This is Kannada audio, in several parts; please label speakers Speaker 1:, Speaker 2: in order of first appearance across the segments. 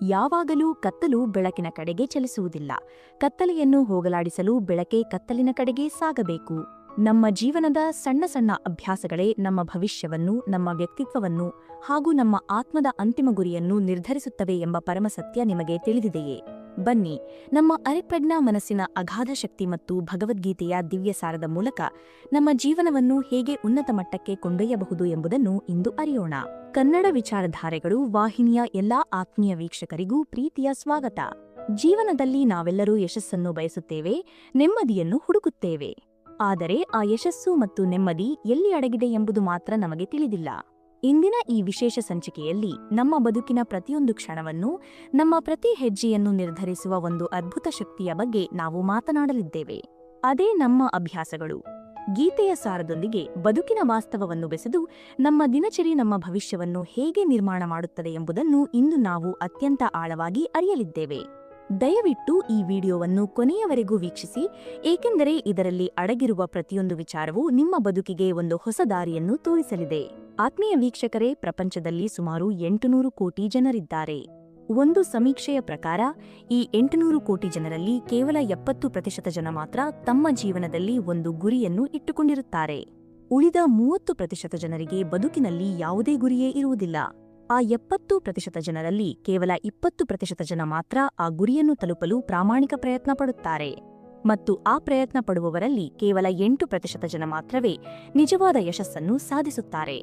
Speaker 1: ಯಾವಾಗಲೂ ಕತ್ತಲು ಬೆಳಕಿನ ಕಡೆಗೆ ಚಲಿಸುವುದಿಲ್ಲ. ಕತ್ತಲೆಯನ್ನು ಹೋಗಲಾಡಿಸಲು ಬೆಳಕೆ ಕತ್ತಲಿನ ಕಡೆಗೆ ಸಾಗಬೇಕು. ನಮ್ಮ ಜೀವನದ ಸಣ್ಣ ಸಣ್ಣ ಅಭ್ಯಾಸಗಳೇ ನಮ್ಮ ಭವಿಷ್ಯವನ್ನು, ನಮ್ಮ ವ್ಯಕ್ತಿತ್ವವನ್ನು ಹಾಗೂ ನಮ್ಮ ಆತ್ಮದ ಅಂತಿಮ ಗುರಿಯನ್ನು ನಿರ್ಧರಿಸುತ್ತವೆ ಎಂಬ ಪರಮಸತ್ಯ ನಿಮಗೆ ತಿಳಿದಿದೆಯೇ? ಬನ್ನಿ, ನಮ್ಮ ಅರೆಪ್ರಜ್ಞಾ ಮನಸ್ಸಿನ ಅಗಾಧ ಶಕ್ತಿ ಮತ್ತು ಭಗವದ್ಗೀತೆಯ ದಿವ್ಯಸಾರದ ಮೂಲಕ ನಮ್ಮ ಜೀವನವನ್ನು ಹೇಗೆ ಉನ್ನತ ಮಟ್ಟಕ್ಕೆ ಕೊಂಡೊಯ್ಯಬಹುದು ಎಂಬುದನ್ನು ಇಂದು ಅರಿಯೋಣ. ಕನ್ನಡ ವಿಚಾರಧಾರೆಗಳು ವಾಹಿನಿಯ ಎಲ್ಲಾ ಆತ್ಮೀಯ ವೀಕ್ಷಕರಿಗೂ ಪ್ರೀತಿಯ ಸ್ವಾಗತ. ಜೀವನದಲ್ಲಿ ನಾವೆಲ್ಲರೂ ಯಶಸ್ಸನ್ನು ಬಯಸುತ್ತೇವೆ, ನೆಮ್ಮದಿಯನ್ನು ಹುಡುಕುತ್ತೇವೆ. ಆದರೆ ಆ ಯಶಸ್ಸು ಮತ್ತು ನೆಮ್ಮದಿ ಎಲ್ಲಿ ಅಡಗಿದೆ ಎಂಬುದು ಮಾತ್ರ ನಮಗೆ ತಿಳಿದಿಲ್ಲ. ಇಂದಿನ ಈ ವಿಶೇಷ ಸಂಚಿಕೆಯಲ್ಲಿ ನಮ್ಮ ಬದುಕಿನ ಪ್ರತಿಯೊಂದು ಕ್ಷಣವನ್ನು, ನಮ್ಮ ಪ್ರತಿ ಹೆಜ್ಜೆಯನ್ನು ನಿರ್ಧರಿಸುವ ಒಂದು ಅದ್ಭುತ ಶಕ್ತಿಯ ಬಗ್ಗೆ ನಾವು ಮಾತನಾಡಲಿದ್ದೇವೆ. ಅದೇ ನಮ್ಮ ಅಭ್ಯಾಸಗಳು. ಗೀತೆಯ ಸಾರದೊಂದಿಗೆ ಬದುಕಿನ ವಾಸ್ತವವನ್ನು ಬೆಸೆದು ನಮ್ಮ ದಿನಚರಿ ನಮ್ಮ ಭವಿಷ್ಯವನ್ನು ಹೇಗೆ ನಿರ್ಮಾಣ ಮಾಡುತ್ತದೆ ಎಂಬುದನ್ನು ಇಂದು ನಾವು ಅತ್ಯಂತ ಆಳವಾಗಿ ಅರಿಯಲಿದ್ದೇವೆ. ದಯವಿಟ್ಟು ಈ ವಿಡಿಯೋವನ್ನು ಕೊನೆಯವರೆಗೂ ವೀಕ್ಷಿಸಿ, ಏಕೆಂದರೆ ಇದರಲ್ಲಿ ಅಡಗಿರುವ ಪ್ರತಿಯೊಂದು ವಿಚಾರವೂ ನಿಮ್ಮ ಬದುಕಿಗೆ ಒಂದು ಹೊಸ ದಾರಿಯನ್ನು ತೋರಿಸಲಿದೆ. ಆತ್ಮೀಯ ವೀಕ್ಷಕರೇ, ಪ್ರಪಂಚದಲ್ಲಿ ಸುಮಾರು 800 ಕೋಟಿ ಜನರಿದ್ದಾರೆ. ಒಂದು ಸಮೀಕ್ಷೆಯ ಪ್ರಕಾರ ಈ 800 ಕೋಟಿ ಜನರಲ್ಲಿ ಕೇವಲ 70% ಜನ ಮಾತ್ರ ತಮ್ಮ ಜೀವನದಲ್ಲಿ ಒಂದು ಗುರಿಯನ್ನು ಇಟ್ಟುಕೊಂಡಿರುತ್ತಾರೆ. ಉಳಿದ 30% ಜನರಿಗೆ ಬದುಕಿನಲ್ಲಿ ಯಾವುದೇ ಗುರಿಯೇ ಇರುವುದಿಲ್ಲ. ಆ 70% ಜನರಲ್ಲಿ ಕೇವಲ 20% ಜನ ಮಾತ್ರ ಆ ಗುರಿಯನ್ನು ತಲುಪಲು ಪ್ರಾಮಾಣಿಕ ಪ್ರಯತ್ನ ಪಡುತ್ತಾರೆ. ಮತ್ತು ಆ ಪ್ರಯತ್ನ ಪಡುವವರಲ್ಲಿ ಕೇವಲ 8% ಜನ ಮಾತ್ರವೇ ನಿಜವಾದ ಯಶಸ್ಸನ್ನು ಸಾಧಿಸುತ್ತಾರೆ.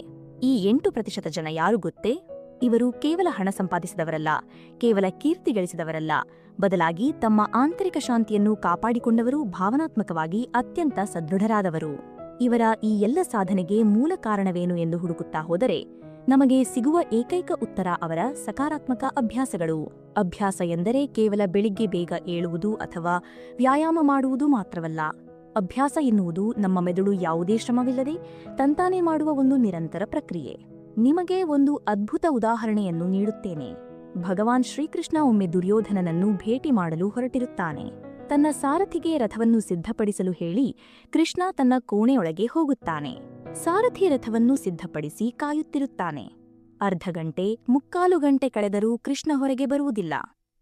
Speaker 1: ಈ 8% ಜನ ಯಾರು ಗೊತ್ತೇ? ಇವರು ಕೇವಲ ಹಣ ಸಂಪಾದಿಸಿದವರಲ್ಲ, ಕೇವಲ ಕೀರ್ತಿ ಗಳಿಸಿದವರಲ್ಲ, ಬದಲಾಗಿ ತಮ್ಮ ಆಂತರಿಕ ಶಾಂತಿಯನ್ನು ಕಾಪಾಡಿಕೊಂಡವರು, ಭಾವನಾತ್ಮಕವಾಗಿ ಅತ್ಯಂತ ಸದೃಢರಾದವರು. ಇವರ ಈ ಎಲ್ಲ ಸಾಧನೆಗೆ ಮೂಲ ಕಾರಣವೇನು ಎಂದು ಹುಡುಕುತ್ತಾ ಹೋದರೆ ನಮಗೆ ಸಿಗುವ ಏಕೈಕ ಉತ್ತರ ಅವರ ಸಕಾರಾತ್ಮಕ ಅಭ್ಯಾಸಗಳು. ಅಭ್ಯಾಸ ಎಂದರೆ ಕೇವಲ ಬೆಳಿಗ್ಗೆ ಬೇಗ ಏಳುವುದು ಅಥವಾ ವ್ಯಾಯಾಮ ಮಾಡುವುದು ಮಾತ್ರವಲ್ಲ. ಅಭ್ಯಾಸ ಎನ್ನುವುದು ನಮ್ಮ ಮೆದುಳು ಯಾವುದೇ ಶ್ರಮವಿಲ್ಲದೆ ತಂತಾನೇ ಮಾಡುವ ಒಂದು ನಿರಂತರ ಪ್ರಕ್ರಿಯೆ. ನಿಮಗೆ ಒಂದು ಅದ್ಭುತ ಉದಾಹರಣೆಯನ್ನು ನೀಡುತ್ತೇನೆ. ಭಗವಾನ್ ಶ್ರೀಕೃಷ್ಣ ಒಮ್ಮೆ ದುರ್ಯೋಧನನನ್ನು ಭೇಟಿ ಮಾಡಲು ಹೊರಟಿರುತ್ತಾನೆ. ತನ್ನ ಸಾರಥಿಗೆ ರಥವನ್ನು ಸಿದ್ಧಪಡಿಸಲು ಹೇಳಿ ಕೃಷ್ಣ ತನ್ನ ಕೋಣೆಯೊಳಗೆ ಹೋಗುತ್ತಾನೆ. ಸಾರಥಿ ರಥವನ್ನು ಸಿದ್ಧಪಡಿಸಿ ಕಾಯುತ್ತಿರುತ್ತಾನೆ. ಅರ್ಧ ಗಂಟೆ, 3/4 ಗಂಟೆ ಕಳೆದರೂ ಕೃಷ್ಣ ಹೊರಗೆ ಬರುವುದಿಲ್ಲ.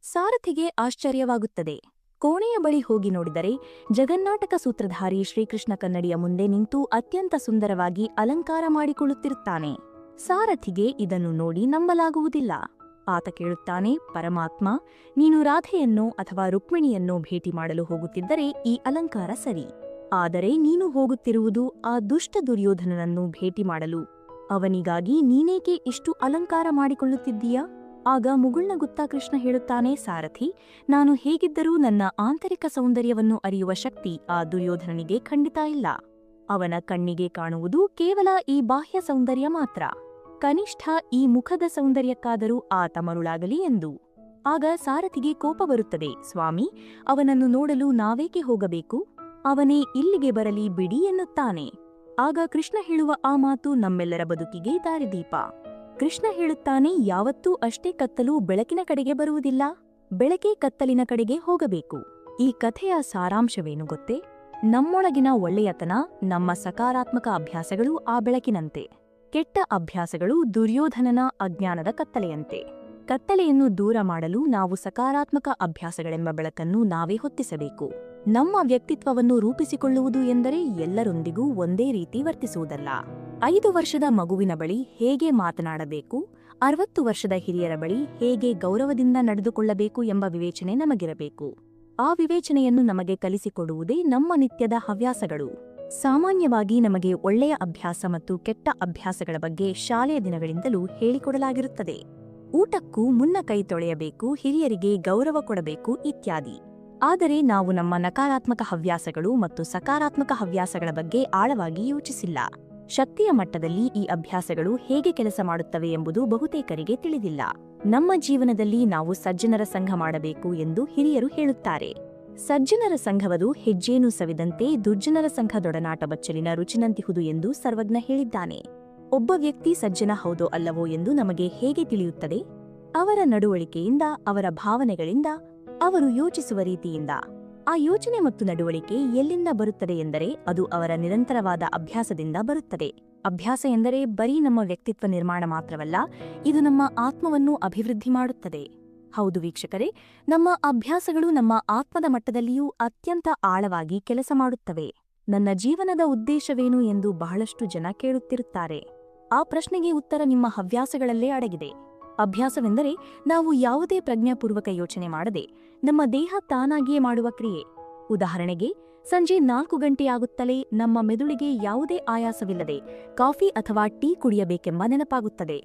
Speaker 1: ಸಾರಥಿಗೆ ಆಶ್ಚರ್ಯವಾಗುತ್ತದೆ. ಕೋಣೆಯ ಬಳಿ ಹೋಗಿ ನೋಡಿದರೆ ಜಗನ್ನಾಟಕ ಸೂತ್ರಧಾರಿ ಶ್ರೀಕೃಷ್ಣ ಕನ್ನಡಿಯ ಮುಂದೆ ನಿಂತು ಅತ್ಯಂತ ಸುಂದರವಾಗಿ ಅಲಂಕಾರ ಮಾಡಿಕೊಳ್ಳುತ್ತಿರುತ್ತಾನೆ. ಸಾರಥಿಗೆ ಇದನ್ನು ನೋಡಿ ನಂಬಲಾಗುವುದಿಲ್ಲ. ಆತ ಕೇಳುತ್ತಾನೆ, ಪರಮಾತ್ಮ, ನೀನು ರಾಧೆಯನ್ನೋ ಅಥವಾ ರುಕ್ಮಿಣಿಯನ್ನೋ ಭೇಟಿ ಮಾಡಲು ಹೋಗುತ್ತಿದ್ದರೆ ಈ ಅಲಂಕಾರ ಸರಿ. ಆದರೆ ನೀನು ಹೋಗುತ್ತಿರುವುದು ಆ ದುಷ್ಟ ದುರ್ಯೋಧನನನ್ನು ಭೇಟಿ ಮಾಡಲು. ಅವನಿಗಾಗಿ ನೀನೇಕೆ ಇಷ್ಟು ಅಲಂಕಾರ ಮಾಡಿಕೊಳ್ಳುತ್ತಿದ್ದೀಯಾ? ಆಗ ಮುಗುಳ್ನಗುತ್ತಾ ಕೃಷ್ಣ ಹೇಳುತ್ತಾನೆ, ಸಾರಥಿ, ನಾನು ಹೇಗಿದ್ದರೂ ನನ್ನ ಆಂತರಿಕ ಸೌಂದರ್ಯವನ್ನು ಅರಿಯುವ ಶಕ್ತಿ ಆ ದುರ್ಯೋಧನನಿಗೆ ಖಂಡಿತ ಇಲ್ಲ. ಅವನ ಕಣ್ಣಿಗೆ ಕಾಣುವುದು ಕೇವಲ ಈ ಬಾಹ್ಯ ಸೌಂದರ್ಯ ಮಾತ್ರ. ಕನಿಷ್ಠ ಈ ಮುಖದ ಸೌಂದರ್ಯಕ್ಕಾದರೂ ಆತ ಮರುಳಾಗಲಿ ಎಂದು. ಆಗ ಸಾರಥಿಗೆ ಕೋಪ ಬರುತ್ತದೆ. ಸ್ವಾಮಿ, ಅವನನ್ನು ನೋಡಲು ನಾವೇಕೆ ಹೋಗಬೇಕು? ಅವನೇ ಇಲ್ಲಿಗೆ ಬರಲಿ ಬಿಡಿ ಎನ್ನುತ್ತಾನೆ. ಆಗ ಕೃಷ್ಣ ಹೇಳುವ ಆ ಮಾತು ನಮ್ಮೆಲ್ಲರ ಬದುಕಿಗೆ ದಾರಿದೀಪ. ಕೃಷ್ಣ ಹೇಳುತ್ತಾನೆ, ಯಾವತ್ತೂ ಅಷ್ಟೇ ಕತ್ತಲು ಬೆಳಕಿನ ಕಡೆಗೆ ಬರುವುದಿಲ್ಲ, ಬೆಳಕೆ ಕತ್ತಲಿನ ಕಡೆಗೆ ಹೋಗಬೇಕು. ಈ ಕಥೆಯ ಸಾರಾಂಶವೇನು ಗೊತ್ತೇ? ನಮ್ಮೊಳಗಿನ ಒಳ್ಳೆಯತನ, ನಮ್ಮ ಸಕಾರಾತ್ಮಕ ಅಭ್ಯಾಸಗಳು ಆ ಬೆಳಕಿನಂತೆ. ಕೆಟ್ಟ ಅಭ್ಯಾಸಗಳು ದುರ್ಯೋಧನನ ಅಜ್ಞಾನದ ಕತ್ತಲೆಯಂತೆ. ಕತ್ತಲೆಯನ್ನು ದೂರ ಮಾಡಲು ನಾವು ಸಕಾರಾತ್ಮಕ ಅಭ್ಯಾಸಗಳೆಂಬ ಬೆಳಕನ್ನು ನಾವೇ ಹೊತ್ತಿಸಬೇಕು. ನಮ್ಮ ವ್ಯಕ್ತಿತ್ವವನ್ನು ರೂಪಿಸಿಕೊಳ್ಳುವುದು ಎಂದರೆ ಎಲ್ಲರೊಂದಿಗೂ ಒಂದೇ ರೀತಿ ವರ್ತಿಸುವುದಲ್ಲ. 5 ವರ್ಷದ ಮಗುವಿನ ಬಳಿ ಹೇಗೆ ಮಾತನಾಡಬೇಕು, 60 ವರ್ಷದ ಹಿರಿಯರ ಬಳಿ ಹೇಗೆ ಗೌರವದಿಂದ ನಡೆದುಕೊಳ್ಳಬೇಕು ಎಂಬ ವಿವೇಚನೆ ನಮಗಿರಬೇಕು. ಆ ವಿವೇಚನೆಯನ್ನು ನಮಗೆ ಕಲಿಸಿಕೊಡುವುದೇ ನಮ್ಮ ನಿತ್ಯದ ಹವ್ಯಾಸಗಳು. ಸಾಮಾನ್ಯವಾಗಿ ನಮಗೆ ಒಳ್ಳೆಯ ಅಭ್ಯಾಸ ಮತ್ತು ಕೆಟ್ಟ ಅಭ್ಯಾಸಗಳ ಬಗ್ಗೆ ಶಾಲೆಯ ದಿನಗಳಿಂದಲೂ ಹೇಳಿಕೊಡಲಾಗಿರುತ್ತದೆ. ಊಟಕ್ಕೂ ಮುನ್ನ ಕೈ ತೊಳೆಯಬೇಕು, ಹಿರಿಯರಿಗೆ ಗೌರವ ಕೊಡಬೇಕು ಇತ್ಯಾದಿ. ಆದರೆ ನಾವು ನಮ್ಮ ನಕಾರಾತ್ಮಕ ಹವ್ಯಾಸಗಳು ಮತ್ತು ಸಕಾರಾತ್ಮಕ ಹವ್ಯಾಸಗಳ ಬಗ್ಗೆ ಆಳವಾಗಿ ಯೋಚಿಸಿಲ್ಲ. ಶಕ್ತಿಯ ಮಟ್ಟದಲ್ಲಿ ಈ ಅಭ್ಯಾಸಗಳು ಹೇಗೆ ಕೆಲಸ ಮಾಡುತ್ತವೆ ಎಂಬುದು ಬಹುತೇಕರಿಗೆ ತಿಳಿದಿಲ್ಲ. ನಮ್ಮ ಜೀವನದಲ್ಲಿ ನಾವು ಸಜ್ಜನರ ಸಂಘ ಮಾಡಬೇಕು ಎಂದು ಹಿರಿಯರು ಹೇಳುತ್ತಾರೆ. ಸಜ್ಜನರ ಸಂಘವದು ಹೆಜ್ಜೇನು ಸವಿದಂತೆ, ದುರ್ಜನರ ಸಂಘದೊಡನಾಟ ಬಚ್ಚಲಿನ ರುಚಿನಂತಿಹುದು ಎಂದು ಸರ್ವಜ್ಞ ಹೇಳಿದ್ದಾನೆ. ಒಬ್ಬ ವ್ಯಕ್ತಿ ಸಜ್ಜನ ಹೌದೋ ಅಲ್ಲವೋ ಎಂದು ನಮಗೆ ಹೇಗೆ ತಿಳಿಯುತ್ತದೆ? ಅವರ ನಡವಳಿಕೆಯಿಂದ, ಅವರ ಭಾವನೆಗಳಿಂದ, ಅವರು ಯೋಚಿಸುವ ರೀತಿಯಿಂದ. ಆ ಯೋಚನೆ ಮತ್ತು ನಡವಳಿಕೆ ಎಲ್ಲಿಂದ ಬರುತ್ತದೆ ಎಂದರೆ ಅದು ಅವರ ನಿರಂತರವಾದ ಅಭ್ಯಾಸದಿಂದ ಬರುತ್ತದೆ. ಅಭ್ಯಾಸ ಎಂದರೆ ಬರೀ ನಮ್ಮ ವ್ಯಕ್ತಿತ್ವ ನಿರ್ಮಾಣ ಮಾತ್ರವಲ್ಲ, ಇದು ನಮ್ಮ ಆತ್ಮವನ್ನು ಅಭಿವೃದ್ಧಿ ಮಾಡುತ್ತದೆ. ಹೌದು ವೀಕ್ಷಕರೇ, ನಮ್ಮ ಅಭ್ಯಾಸಗಳು ನಮ್ಮ ಆತ್ಮದ ಮಟ್ಟದಲ್ಲಿಯೂ ಅತ್ಯಂತ ಆಳವಾಗಿ ಕೆಲಸ ಮಾಡುತ್ತವೆ. ನನ್ನ ಜೀವನದ ಉದ್ದೇಶವೇನು ಎಂದು ಬಹಳಷ್ಟು ಜನ ಕೇಳುತ್ತಿರುತ್ತಾರೆ. ಆ ಪ್ರಶ್ನೆಗೆ ಉತ್ತರ ನಿಮ್ಮ ಹವ್ಯಾಸಗಳಲ್ಲೇ ಅಡಗಿದೆ. ಅಭ್ಯಾಸವೆಂದರೆ ನಾವು ಯಾವುದೇ ಪ್ರಜ್ಞಾಪೂರ್ವಕ ಯೋಚನೆ ಮಾಡದೆ ನಮ್ಮ ದೇಹ ತಾನಾಗಿಯೇ ಮಾಡುವ ಕ್ರಿಯೆ. ಉದಾಹರಣೆಗೆ, ಸಂಜೆ 4 ಗಂಟೆಯಾಗುತ್ತಲೇ ನಮ್ಮ ಮೆದುಳಿಗೆ ಯಾವುದೇ ಆಯಾಸವಿಲ್ಲದೆ ಕಾಫಿ ಅಥವಾ ಟೀ ಕುಡಿಯಬೇಕೆಂಬ ನೆನಪಾಗುತ್ತದೆ.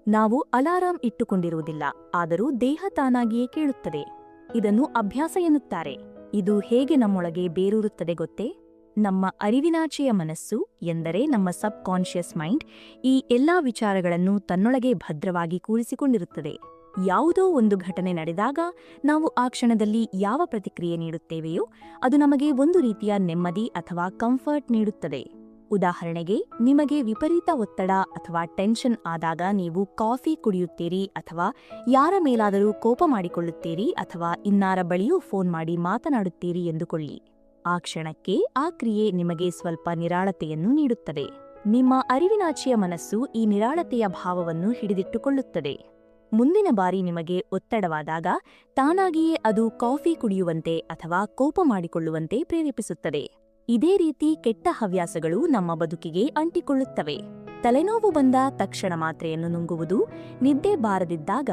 Speaker 1: ನಾವು ಅಲಾರಾಂ ಇಟ್ಟುಕೊಂಡಿರುವುದಿಲ್ಲ, ಆದರೂ ದೇಹ ತಾನಾಗಿಯೇ ಕೇಳುತ್ತದೆ. ಇದನ್ನು ಅಭ್ಯಾಸ ಎನ್ನುತ್ತಾರೆ. ಇದು ಹೇಗೆ ನಮ್ಮೊಳಗೆ ಬೇರೂರುತ್ತದೆ ಗೊತ್ತೇ? ನಮ್ಮ ಅರಿವಿನಾಚೆಯ ಮನಸ್ಸು ಎಂದರೆ ನಮ್ಮ ಸಬ್ ಕಾನ್ಷಿಯಸ್ ಮೈಂಡ್ ಈ ಎಲ್ಲಾ ವಿಚಾರಗಳನ್ನು ತನ್ನೊಳಗೆ ಭದ್ರವಾಗಿ ಕೂರಿಸಿಕೊಂಡಿರುತ್ತದೆ. ಯಾವುದೋ ಒಂದು ಘಟನೆ ನಡೆದಾಗ ನಾವು ಆ ಕ್ಷಣದಲ್ಲಿ ಯಾವ ಪ್ರತಿಕ್ರಿಯೆ ನೀಡುತ್ತೇವೆಯೋ ಅದು ನಮಗೆ ಒಂದು ರೀತಿಯ ನೆಮ್ಮದಿ ಅಥವಾ ಕಂಫರ್ಟ್ ನೀಡುತ್ತದೆ. ಉದಾಹರಣೆಗೆ, ನಿಮಗೆ ವಿಪರೀತ ಒತ್ತಡ ಅಥವಾ ಟೆನ್ಷನ್ ಆದಾಗ ನೀವು ಕಾಫಿ ಕುಡಿಯುತ್ತೀರಿ ಅಥವಾ ಯಾರ ಮೇಲಾದರೂ ಕೋಪ ಮಾಡಿಕೊಳ್ಳುತ್ತೀರಿ ಅಥವಾ ಇನ್ನಾರ ಬಳಿಯೂ ಫೋನ್ ಮಾಡಿ ಮಾತನಾಡುತ್ತೀರಿ ಎಂದುಕೊಳ್ಳಿ. ಆ ಕ್ಷಣಕ್ಕೆ ಆ ಕ್ರಿಯೆ ನಿಮಗೆ ಸ್ವಲ್ಪ ನಿರಾಳತೆಯನ್ನು ನೀಡುತ್ತದೆ. ನಿಮ್ಮ ಅರಿವಿನಾಚೆಯ ಮನಸ್ಸು ಈ ನಿರಾಳತೆಯ ಭಾವವನ್ನು ಹಿಡಿದಿಟ್ಟುಕೊಳ್ಳುತ್ತದೆ. ಮುಂದಿನ ಬಾರಿ ನಿಮಗೆ ಒತ್ತಡವಾದಾಗ ತಾನಾಗಿಯೇ ಅದು ಕಾಫಿ ಕುಡಿಯುವಂತೆ ಅಥವಾ ಕೋಪ ಮಾಡಿಕೊಳ್ಳುವಂತೆ ಪ್ರೇರೇಪಿಸುತ್ತದೆ. ಇದೇ ರೀತಿ ಕೆಟ್ಟ ಹವ್ಯಾಸಗಳು ನಮ್ಮ ಬದುಕಿಗೆ ಅಂಟಿಕೊಳ್ಳುತ್ತವೆ. ತಲೆನೋವು ಬಂದ ತಕ್ಷಣ ಮಾತ್ರೆಯನ್ನು ನುಂಗುವುದು, ನಿದ್ದೆ ಬಾರದಿದ್ದಾಗ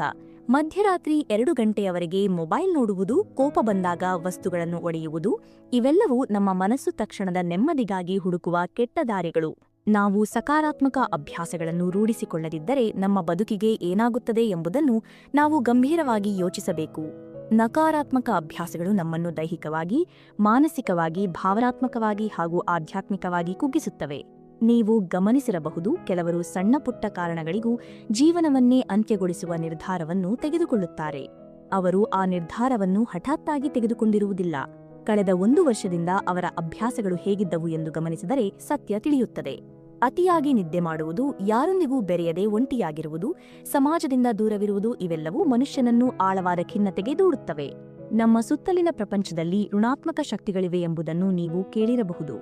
Speaker 1: ಮಧ್ಯರಾತ್ರಿ 2 ಗಂಟೆಯವರೆಗೆ ಮೊಬೈಲ್ ನೋಡುವುದು, ಕೋಪ ಬಂದಾಗ ವಸ್ತುಗಳನ್ನು ಒಡೆಯುವುದು, ಇವೆಲ್ಲವೂ ನಮ್ಮ ಮನಸ್ಸು ತಕ್ಷಣದ ನೆಮ್ಮದಿಗಾಗಿ ಹುಡುಕುವ ಕೆಟ್ಟ ದಾರಿಗಳು. ನಾವು ಸಕಾರಾತ್ಮಕ ಅಭ್ಯಾಸಗಳನ್ನು ರೂಢಿಸಿಕೊಳ್ಳದಿದ್ದರೆ ನಮ್ಮ ಬದುಕಿಗೆ ಏನಾಗುತ್ತದೆ ಎಂಬುದನ್ನು ನಾವು ಗಂಭೀರವಾಗಿ ಯೋಚಿಸಬೇಕು. ನಕಾರಾತ್ಮಕ ಅಭ್ಯಾಸಗಳು ನಮ್ಮನ್ನು ದೈಹಿಕವಾಗಿ, ಮಾನಸಿಕವಾಗಿ, ಭಾವನಾತ್ಮಕವಾಗಿ ಹಾಗೂ ಆಧ್ಯಾತ್ಮಿಕವಾಗಿ ಕುಗ್ಗಿಸುತ್ತವೆ. ನೀವು ಗಮನಿಸಿರಬಹುದು, ಕೆಲವರು ಸಣ್ಣ ಪುಟ್ಟ ಕಾರಣಗಳಿಗೂ ಜೀವನವನ್ನೇ ಅಂತ್ಯಗೊಳಿಸುವ ನಿರ್ಧಾರವನ್ನು ತೆಗೆದುಕೊಳ್ಳುತ್ತಾರೆ. ಅವರು ಆ ನಿರ್ಧಾರವನ್ನು ಹಠಾತ್ತಾಗಿ ತೆಗೆದುಕೊಂಡಿರುವುದಿಲ್ಲ. ಕಳೆದ 1 ವರ್ಷದಿಂದ ಅವರ ಅಭ್ಯಾಸಗಳು ಹೇಗಿದ್ದವು ಎಂದು ಗಮನಿಸಿದರೆ ಸತ್ಯ ತಿಳಿಯುತ್ತದೆ. ಅತಿಯಾಗಿ ನಿದ್ದೆ ಮಾಡುವುದು, ಯಾರೊಂದಿಗೂ ಬೆರೆಯದೆ ಒಂಟಿಯಾಗಿರುವುದು, ಸಮಾಜದಿಂದ ದೂರವಿರುವುದು ಇವೆಲ್ಲವೂ ಮನುಷ್ಯನನ್ನು ಆಳವಾದ ಖಿನ್ನತೆಗೆ ದೂಡುತ್ತವೆ. ನಮ್ಮ ಸುತ್ತಲಿನ ಪ್ರಪಂಚದಲ್ಲಿ ಋಣಾತ್ಮಕ ಶಕ್ತಿಗಳಿವೆ ಎಂಬುದನ್ನು ನೀವು ಕೇಳಿರಬಹುದು.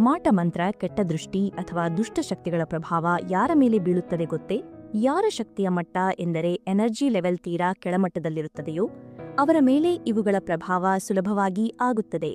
Speaker 1: ಮಾಟಮಂತ್ರ, ಕೆಟ್ಟ ದೃಷ್ಟಿ ಅಥವಾ ದುಷ್ಟಶಕ್ತಿಗಳ ಪ್ರಭಾವ ಯಾರ ಮೇಲೆ ಬೀಳುತ್ತದೆ ಗೊತ್ತೇ? ಯಾರ ಶಕ್ತಿಯ ಮಟ್ಟ ಎಂದರೆ ಎನರ್ಜಿ ಲೆವೆಲ್ ತೀರಾ ಕೆಳಮಟ್ಟದಲ್ಲಿರುತ್ತದೆಯೋ ಅವರ ಮೇಲೆ ಇವುಗಳ ಪ್ರಭಾವ ಸುಲಭವಾಗಿ ಆಗುತ್ತದೆ.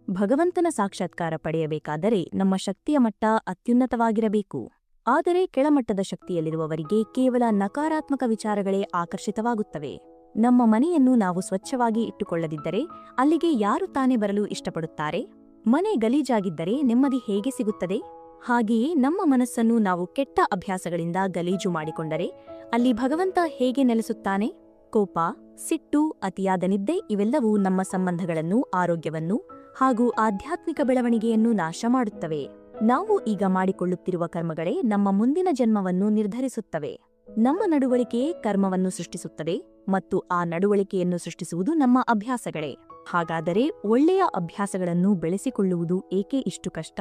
Speaker 1: ಭಗವಂತನ ಸಾಕ್ಷಾತ್ಕಾರ ಪಡೆಯಬೇಕಾದರೆ ನಮ್ಮ ಶಕ್ತಿಯ ಮಟ್ಟ ಅತ್ಯುನ್ನತವಾಗಿರಬೇಕು. ಆದರೆ ಕೆಳಮಟ್ಟದ ಶಕ್ತಿಯಲ್ಲಿರುವವರಿಗೆ ಕೇವಲ ನಕಾರಾತ್ಮಕ ವಿಚಾರಗಳೇ ಆಕರ್ಷಿತವಾಗುತ್ತವೆ. ನಮ್ಮ ಮನೆಯನ್ನು ನಾವು ಸ್ವಚ್ಛವಾಗಿ ಇಟ್ಟುಕೊಳ್ಳದಿದ್ದರೆ ಅಲ್ಲಿಗೆ ಯಾರು ತಾನೇ ಬರಲು ಇಷ್ಟಪಡುತ್ತಾರೆ? ಮನೆ ಗಲೀಜಾಗಿದ್ದರೆ ನೆಮ್ಮದಿ ಹೇಗೆ ಸಿಗುತ್ತದೆ? ಹಾಗೆಯೇ ನಮ್ಮ ಮನಸ್ಸನ್ನು ನಾವು ಕೆಟ್ಟ ಅಭ್ಯಾಸಗಳಿಂದ ಗಲೀಜು ಮಾಡಿಕೊಂಡರೆ ಅಲ್ಲಿ ಭಗವಂತ ಹೇಗೆ ನೆಲೆಸುತ್ತಾನೆ? ಕೋಪ, ಸಿಟ್ಟು, ಅತಿಯಾದ ನಿದ್ದೆ ಇವೆಲ್ಲವೂ ನಮ್ಮ ಸಂಬಂಧಗಳನ್ನು, ಆರೋಗ್ಯವನ್ನು ಹಾಗೂ ಆಧ್ಯಾತ್ಮಿಕ ಬೆಳವಣಿಗೆಯನ್ನು ನಾಶ ಮಾಡುತ್ತವೆ. ನಾವು ಈಗ ಮಾಡಿಕೊಳ್ಳುತ್ತಿರುವ ಕರ್ಮಗಳೇ ನಮ್ಮ ಮುಂದಿನ ಜನ್ಮವನ್ನು ನಿರ್ಧರಿಸುತ್ತವೆ. ನಮ್ಮ ನಡವಳಿಕೆಯೇ ಕರ್ಮವನ್ನು ಸೃಷ್ಟಿಸುತ್ತದೆ ಮತ್ತು ಆ ನಡವಳಿಕೆಯನ್ನು ಸೃಷ್ಟಿಸುವುದು ನಮ್ಮ ಅಭ್ಯಾಸಗಳೇ. ಹಾಗಾದರೆ ಒಳ್ಳೆಯ ಅಭ್ಯಾಸಗಳನ್ನು ಬೆಳೆಸಿಕೊಳ್ಳುವುದು ಏಕೆ ಇಷ್ಟು ಕಷ್ಟ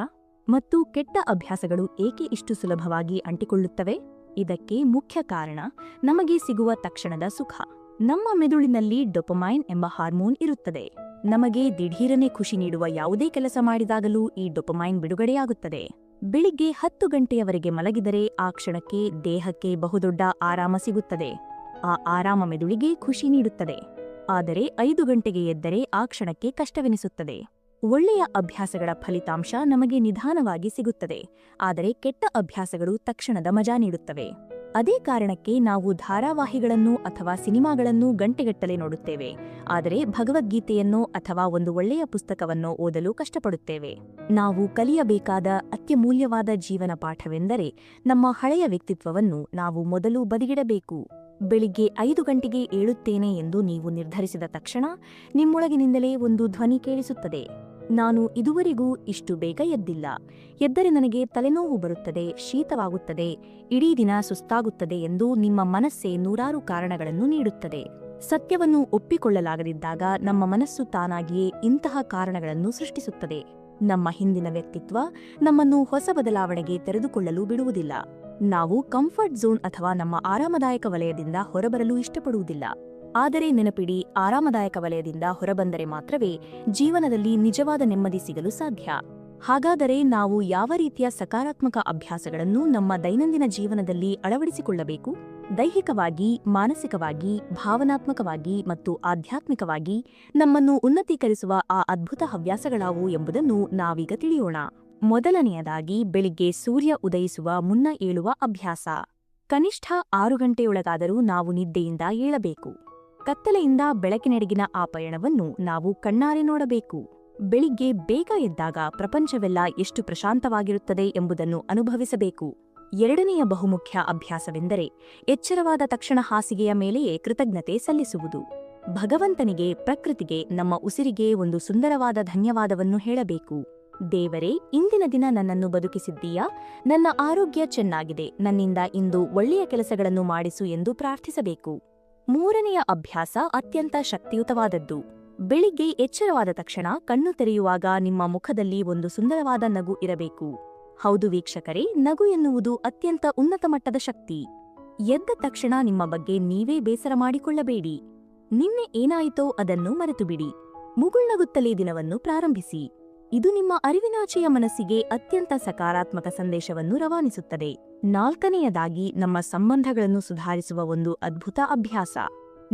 Speaker 1: ಮತ್ತು ಕೆಟ್ಟ ಅಭ್ಯಾಸಗಳು ಏಕೆ ಇಷ್ಟು ಸುಲಭವಾಗಿ ಅಂಟಿಕೊಳ್ಳುತ್ತವೆ? ಇದಕ್ಕೆ ಮುಖ್ಯ ಕಾರಣ ನಮಗೆ ಸಿಗುವ ತಕ್ಷಣದ ಸುಖ. ನಮ್ಮ ಮೆದುಳಿನಲ್ಲಿ ಡೊಪಮೈನ್ ಎಂಬ ಹಾರ್ಮೋನ್ ಇರುತ್ತದೆ. ನಮಗೆ ದಿಢೀರನೆ ಖುಷಿ ನೀಡುವ ಯಾವುದೇ ಕೆಲಸ ಮಾಡಿದಾಗಲೂ ಈ ಡೊಪಮೈನ್ ಬಿಡುಗಡೆಯಾಗುತ್ತದೆ. ಬೆಳಿಗ್ಗೆ 10 ಗಂಟೆಯವರೆಗೆ ಮಲಗಿದರೆ ಆ ಕ್ಷಣಕ್ಕೆ ದೇಹಕ್ಕೆ ಬಹುದೊಡ್ಡ ಆರಾಮ ಸಿಗುತ್ತದೆ. ಆ ಆರಾಮ ಮೆದುಳಿಗೆ ಖುಷಿ ನೀಡುತ್ತದೆ. ಆದರೆ 5 ಗಂಟೆಗೆ ಎದ್ದರೆ ಆ ಕ್ಷಣಕ್ಕೆ ಕಷ್ಟವೆನಿಸುತ್ತದೆ. ಒಳ್ಳೆಯ ಅಭ್ಯಾಸಗಳ ಫಲಿತಾಂಶ ನಮಗೆ ನಿಧಾನವಾಗಿ ಸಿಗುತ್ತದೆ, ಆದರೆ ಕೆಟ್ಟ ಅಭ್ಯಾಸಗಳು ತಕ್ಷಣದ ಮಜಾ ನೀಡುತ್ತವೆ. ಅದೇ ಕಾರಣಕ್ಕೆ ನಾವು ಧಾರಾವಾಹಿಗಳನ್ನು ಅಥವಾ ಸಿನಿಮಾಗಳನ್ನು ಗಂಟೆಗಟ್ಟಲೆ ನೋಡುತ್ತೇವೆ, ಆದರೆ ಭಗವದ್ಗೀತೆಯನ್ನೋ ಅಥವಾ ಒಂದು ಒಳ್ಳೆಯ ಪುಸ್ತಕವನ್ನೋ ಓದಲು ಕಷ್ಟಪಡುತ್ತೇವೆ. ನಾವು ಕಲಿಯಬೇಕಾದ ಅತ್ಯಮೂಲ್ಯವಾದ ಜೀವನ ಪಾಠವೆಂದರೆ ನಮ್ಮ ಹಳೆಯ ವ್ಯಕ್ತಿತ್ವವನ್ನು ನಾವು ಮೊದಲು ಬದಿಗಿಡಬೇಕು. ಬೆಳಿಗ್ಗೆ 5 ಗಂಟೆಗೆ ಏಳುತ್ತೇನೆ ಎಂದು ನೀವು ನಿರ್ಧರಿಸಿದ ತಕ್ಷಣ ನಿಮ್ಮೊಳಗಿನಿಂದಲೇ ಒಂದು ಧ್ವನಿ ಕೇಳಿಸುತ್ತದೆ, ನಾನು ಇದುವರೆಗೂ ಇಷ್ಟು ಬೇಗ ಎದ್ದಿಲ್ಲ, ಎದ್ದರೆ ನನಗೆ ತಲೆನೋವು ಬರುತ್ತದೆ, ಶೀತವಾಗುತ್ತದೆ, ಇಡೀ ದಿನ ಸುಸ್ತಾಗುತ್ತದೆ ಎಂದು ನಿಮ್ಮ ಮನಸ್ಸೇ ನೂರಾರು ಕಾರಣಗಳನ್ನು ನೀಡುತ್ತದೆ. ಸತ್ಯವನ್ನು ಒಪ್ಪಿಕೊಳ್ಳಲಾಗದಿದ್ದಾಗ ನಮ್ಮ ಮನಸ್ಸು ತಾನಾಗಿಯೇ ಇಂತಹ ಕಾರಣಗಳನ್ನು ಸೃಷ್ಟಿಸುತ್ತದೆ. ನಮ್ಮ ಹಿಂದಿನ ವ್ಯಕ್ತಿತ್ವ ನಮ್ಮನ್ನು ಹೊಸ ಬದಲಾವಣೆಗೆ ತೆರೆದುಕೊಳ್ಳಲು ಬಿಡುವುದಿಲ್ಲ. ನಾವು ಕಂಫರ್ಟ್ ಝೋನ್ ಅಥವಾ ನಮ್ಮ ಆರಾಮದಾಯಕ ವಲಯದಿಂದ ಹೊರಬರಲು ಇಷ್ಟಪಡುವುದಿಲ್ಲ. ಆದರೆ ನೆನಪಿಡಿ, ಆರಾಮದಾಯಕ ವಲಯದಿಂದ ಹೊರಬಂದರೆ ಮಾತ್ರವೇ ಜೀವನದಲ್ಲಿ ನಿಜವಾದ ನೆಮ್ಮದಿ ಸಿಗಲು ಸಾಧ್ಯ. ಹಾಗಾದರೆ ನಾವು ಯಾವ ರೀತಿಯ ಸಕಾರಾತ್ಮಕ ಅಭ್ಯಾಸಗಳನ್ನು ನಮ್ಮ ದೈನಂದಿನ ಜೀವನದಲ್ಲಿ ಅಳವಡಿಸಿಕೊಳ್ಳಬೇಕು? ದೈಹಿಕವಾಗಿ, ಮಾನಸಿಕವಾಗಿ, ಭಾವನಾತ್ಮಕವಾಗಿ ಮತ್ತು ಆಧ್ಯಾತ್ಮಿಕವಾಗಿ ನಮ್ಮನ್ನು ಉನ್ನತೀಕರಿಸುವ ಆ ಅದ್ಭುತ ಹವ್ಯಾಸಗಳಾವು ಎಂಬುದನ್ನು ನಾವೀಗ ತಿಳಿಯೋಣ. ಮೊದಲನೆಯದಾಗಿ, ಬೆಳಿಗ್ಗೆ ಸೂರ್ಯ ಉದಯಿಸುವ ಮುನ್ನ ಏಳುವ ಅಭ್ಯಾಸ. ಕನಿಷ್ಠ 6 ಗಂಟೆಯೊಳಗಾದರೂ ನಾವು ನಿದ್ದೆಯಿಂದ ಏಳಬೇಕು. ಕತ್ತಲೆಯಿಂದ ಬೆಳಕಿನೆಡೆಗಿನ ಆ ಪಯಣವನ್ನು ನಾವು ಕಣ್ಣಾರೆ ನೋಡಬೇಕು. ಬೆಳಿಗ್ಗೆ ಬೇಗ ಎದ್ದಾಗ ಪ್ರಪಂಚವೆಲ್ಲ ಎಷ್ಟು ಪ್ರಶಾಂತವಾಗಿರುತ್ತದೆ ಎಂಬುದನ್ನು ಅನುಭವಿಸಬೇಕು. ಎರಡನೆಯ ಬಹುಮುಖ್ಯ ಅಭ್ಯಾಸವೆಂದರೆ ಎಚ್ಚರವಾದ ತಕ್ಷಣ ಹಾಸಿಗೆಯ ಮೇಲೆಯೇ ಕೃತಜ್ಞತೆ ಸಲ್ಲಿಸುವುದು. ಭಗವಂತನಿಗೆ, ಪ್ರಕೃತಿಗೆ, ನಮ್ಮ ಉಸಿರಿಗೆ ಒಂದು ಸುಂದರವಾದ ಧನ್ಯವಾದವನ್ನು ಹೇಳಬೇಕು. ದೇವರೇ, ಇಂದಿನ ದಿನ ನನ್ನನ್ನು ಬದುಕಿಸಿದ್ದೀಯಾ, ನನ್ನ ಆರೋಗ್ಯ ಚೆನ್ನಾಗಿದೆ, ನನ್ನಿಂದ ಇಂದು ಒಳ್ಳೆಯ ಕೆಲಸಗಳನ್ನು ಮಾಡಿಸು ಎಂದು ಪ್ರಾರ್ಥಿಸಬೇಕು. ಮೂರನೆಯ ಅಭ್ಯಾಸ ಅತ್ಯಂತ ಶಕ್ತಿಯುತವಾದದ್ದು. ಬೆಳಿಗ್ಗೆ ಎಚ್ಚರವಾದ ತಕ್ಷಣ ಕಣ್ಣು ತೆರೆಯುವಾಗ ನಿಮ್ಮ ಮುಖದಲ್ಲಿ ಒಂದು ಸುಂದರವಾದ ನಗು ಇರಬೇಕು. ಹೌದು ವೀಕ್ಷಕರೇ, ನಗು ಎನ್ನುವುದು ಅತ್ಯಂತ ಉನ್ನತ ಮಟ್ಟದ ಶಕ್ತಿ. ಎದ್ದ ತಕ್ಷಣ ನಿಮ್ಮ ಬಗ್ಗೆ ನೀವೇ ಬೇಸರ ಮಾಡಿಕೊಳ್ಳಬೇಡಿ. ನಿನ್ನೆ ಏನಾಯಿತೋ ಅದನ್ನು ಮರೆತುಬಿಡಿ. ಮುಗುಳ್ನಗುತ್ತಲೇ ದಿನವನ್ನು ಪ್ರಾರಂಭಿಸಿ. ಇದು ನಿಮ್ಮ ಅರಿವಿನಾಚೆಯ ಮನಸ್ಸಿಗೆ ಅತ್ಯಂತ ಸಕಾರಾತ್ಮಕ ಸಂದೇಶವನ್ನು ರವಾನಿಸುತ್ತದೆ. ನಾಲ್ಕನೆಯದಾಗಿ, ನಮ್ಮ ಸಂಬಂಧಗಳನ್ನು ಸುಧಾರಿಸುವ ಒಂದು ಅದ್ಭುತ ಅಭ್ಯಾಸ.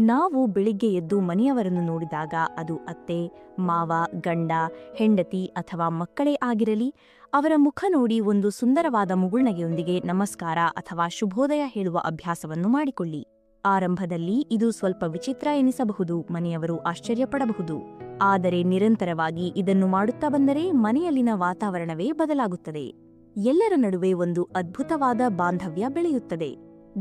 Speaker 1: ನಾವು ಬೆಳಿಗ್ಗೆ ಎದ್ದು ಮನೆಯವರನ್ನು ನೋಡಿದಾಗ, ಅದು ಅತ್ತೆ, ಮಾವ, ಗಂಡ, ಹೆಂಡತಿ ಅಥವಾ ಮಕ್ಕಳೇ ಆಗಿರಲಿ, ಅವರ ಮುಖ ನೋಡಿ ಒಂದು ಸುಂದರವಾದ ಮುಗುಳ್ನಗೆಯೊಂದಿಗೆ ನಮಸ್ಕಾರ ಅಥವಾ ಶುಭೋದಯ ಹೇಳುವ ಅಭ್ಯಾಸವನ್ನು ಮಾಡಿಕೊಳ್ಳಿ. ಆರಂಭದಲ್ಲಿ ಇದು ಸ್ವಲ್ಪ ವಿಚಿತ್ರ ಎನಿಸಬಹುದು, ಮನೆಯವರು ಆಶ್ಚರ್ಯಪಡಬಹುದು. ಆದರೆ ನಿರಂತರವಾಗಿ ಇದನ್ನು ಮಾಡುತ್ತಾ ಬಂದರೆ ಮನೆಯಲ್ಲಿನ ವಾತಾವರಣವೇ ಬದಲಾಗುತ್ತದೆ. ಎಲ್ಲರ ನಡುವೆ ಒಂದು ಅದ್ಭುತವಾದ ಬಾಂಧವ್ಯ ಬೆಳೆಯುತ್ತದೆ.